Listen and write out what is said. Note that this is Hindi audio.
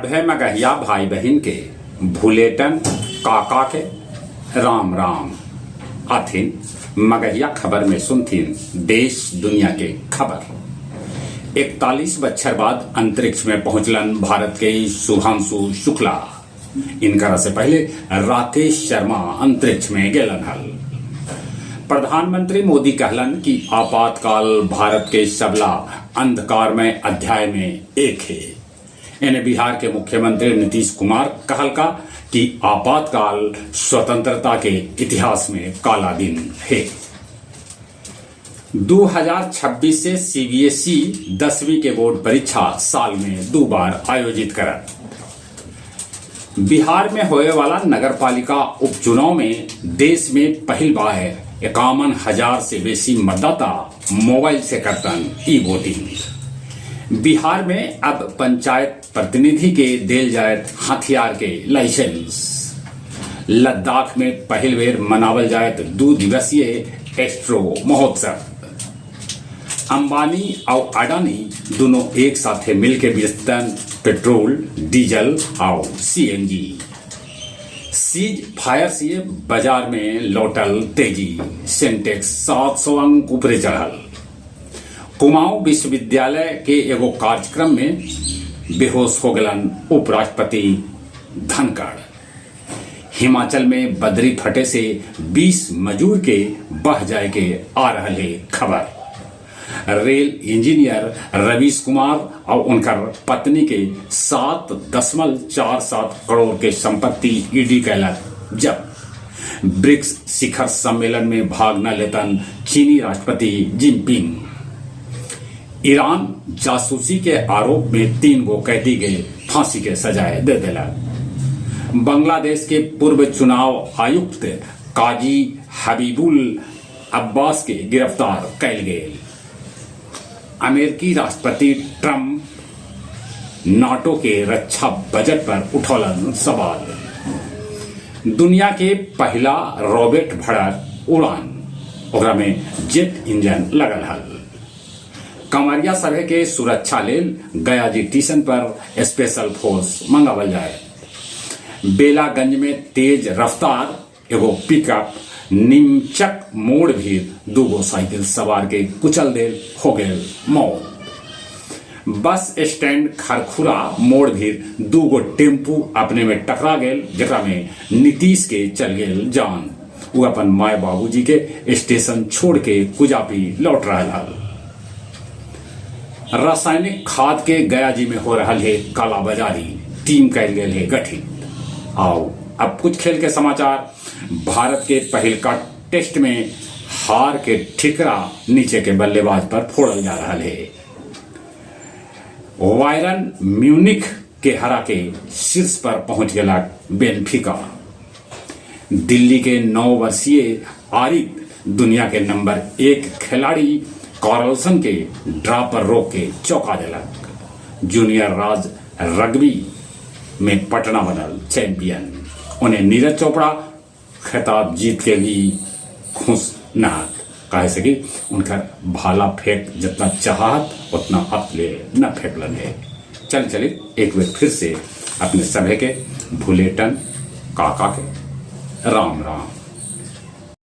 सभे मगहिया भाई बहन के भूलेटन काका के राम राम आथिन मगहिया खबर में सुनथिन देश दुनिया के खबर। 41 बछर बाद अंतरिक्ष में पहुंचलन भारत के शुभांशु शुक्ला। इनकरा से पहले राकेश शर्मा अंतरिक्ष में गेलन हल। प्रधानमंत्री मोदी कहलन कि आपातकाल भारत के सबला अंधकारमय अध्याय में एक है। इन्हें बिहार के मुख्यमंत्री नीतीश कुमार कहलका कि आपातकाल स्वतंत्रता के इतिहास में काला दिन है। 2026 से सीबीएसई 10वीं के बोर्ड परीक्षा साल में 2 बार आयोजित करत। बिहार में होने वाला नगरपालिका उपचुनाव में देश में पहली बार 51,000 से बेसी मतदाता मोबाइल से करतन ई वोटिंग। बिहार में अब पंचायत प्रतिनिधि के देल जाए हथियार के लाइसेंस। लद्दाख में पहल बेर मनावल जाए 2 दिवसीय एस्ट्रो महोत्सव। अंबानी और अडानी दोनों एक साथ मिलकर बेचतन पेट्रोल, डीजल और सीएनजी। सीज फायर से बाजार में लौटल तेजी, सेंटेक्स 700 अंक ऊपरे चढ़ल। कुमाऊं विश्वविद्यालय के एगो कार्यक्रम में बेहोश हो गलन उपराष्ट्रपति धनखड़। हिमाचल में बदरी फटे से 20 मजूर के बह जाए के आ रहे खबर। रेल इंजीनियर रवीश कुमार और उनकर पत्नी के 7.47 करोड़ के संपत्ति ईडी कैलक जब ब्रिक्स शिखर सम्मेलन में भाग न लेतन चीनी राष्ट्रपति जिनपिंग। ईरान जासूसी के आरोप में 3 गो कैदी के फांसी के सजाए दे दिला। बांग्लादेश के पूर्व चुनाव आयुक्त काजी हबीबुल अब्बास के गिरफ्तार कैल गए। अमेरिकी राष्ट्रपति ट्रंप नाटो के रक्षा बजट पर उठौलन सवाल। दुनिया के पहला रॉकेट भरल उड़ान, ओकरा में जेट इंजन लगल हल। कंवरिया सभे के सुरक्षा लेल गयाजी स्टेशन पर स्पेशल फोर्स मंगावल जाए। बेलागंज में तेज रफ्तार एगो पिकअप निमचक मोड़ भी 2 गो साइकिल सवार के कुचल देल हो गए मौत। बस स्टैंड खरखुरा मोड़ भी 2 गो टेम्पू अपने में टकरा गए, जरा में नीतीश के चल गए जान। वो अपन माए बाबूजी के स्टेशन छोड़ के कुजापी लौट रहा हल। रासायनिक खाद के गयाजी में हो रहा है कालाबाजारी, टीम कैल गए है गठित। आओ अब कुछ खेल के समाचार। भारत के पहल का टेस्ट में हार के ठिकरा नीचे के बल्लेबाज पर फोड़ल जा रहा है। वायरन म्यूनिख के हरा के शीर्ष पर पहुंच गया बेनफिका। दिल्ली के 9 वर्षीय आरिफ दुनिया के नंबर 1 खिलाड़ी कार्लसन के ड्रा पर रोक के चौंका दिलक। जूनियर राज रग्बी में पटना बनल चैंपियन। उन्हें नीरज चोपड़ा खिताब जीत के भी खुश न कहे सकी। उनका भाला फेंक जितना चाहत उतना अपने न फेंकलन है। चलिए एक बार फिर से अपने सभी के भूलेटन काका के राम राम।